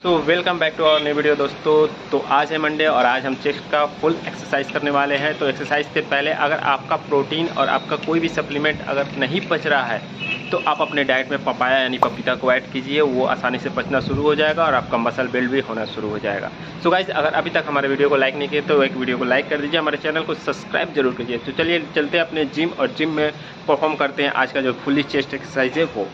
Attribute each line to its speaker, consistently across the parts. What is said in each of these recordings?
Speaker 1: तो welcome back to our new video दोस्तों। तो आज है मंडे और आज हम चेस्ट का फुल एक्सरसाइज करने वाले हैं। तो एक्सरसाइज से पहले अगर आपका प्रोटीन और आपका कोई भी सप्लीमेंट अगर नहीं पच रहा है तो आप अपने डाइट में पपाया यानी पपीता को ऐड कीजिए, वो आसानी से पचना शुरू हो जाएगा और आपका मसल बिल्ड भी होना शुरू हो जाएगा। सो गाइस, अगर अभी तक हमारे वीडियो को लाइक नहीं किए तो एक वीडियो को लाइक कर दीजिए, हमारे चैनल को सब्सक्राइब जरूर कीजिए। तो चलिए चलते हैं अपने जिम और जिम में परफॉर्म करते हैं आज का जो फुल्ली चेस्ट एक्सरसाइज है वो।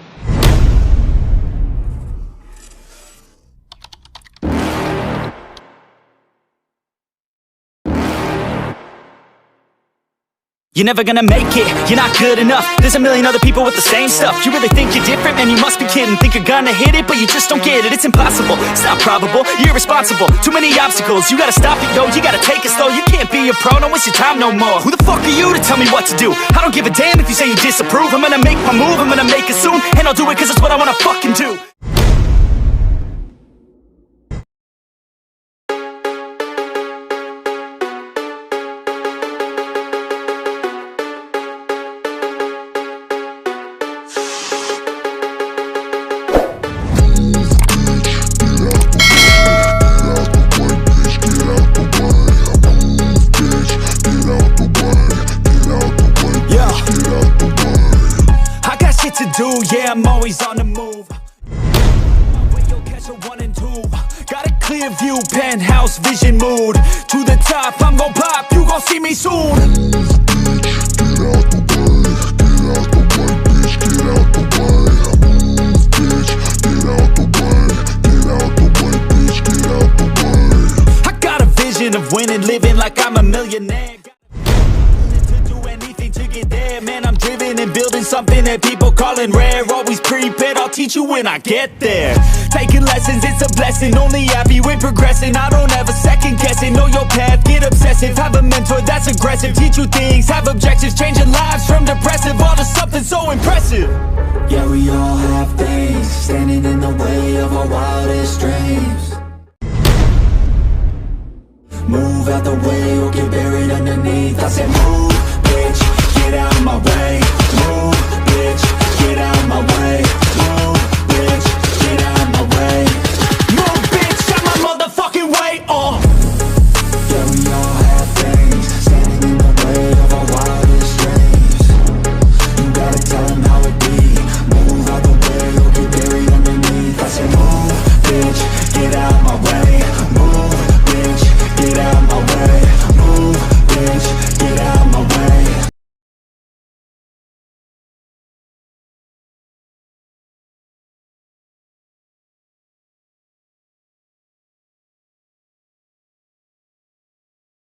Speaker 2: You're never gonna make it, you're not good enough. There's a million other people with the same stuff. You really think you're different? Man, you must be kidding. Think you're gonna hit it, but you just don't get it. It's impossible, it's not probable, you're irresponsible. Too many obstacles, you gotta stop it, yo. You gotta take it slow, you can't be a pro. Don't waste your time no more. Who the fuck are you to tell me what to do? I don't give a damn if you say you disapprove. I'm gonna make my move, I'm gonna make it soon. And I'll do it cause it's what I wanna fucking do. To do, yeah, I'm always on the move. You'll catch a 1 and 2. Got a clear view, penthouse vision mood. To the top, I'm gon' pop, you gon' see me soon. Get out the way, get out the way, bitch, get out the way. Move, bitch, get out the way, get out the way, bitch, get out the way. I got a vision of winning, living like I'm a millionaire. Man, I'm driven and building something that people calling rare. Always prepared, I'll teach you when I get there. Taking lessons, it's a blessing. Only happy when progressing. I don't ever second guess it. Know your path, get obsessive. Have a mentor that's aggressive. Teach you things, have objectives. Changing lives from depressive all to something so impressive.
Speaker 3: Yeah, we all have things standing in the way of our wildest dreams. Move out the way or get buried underneath. I said move, bitch, get out of my way. Move, bitch, get out of my way.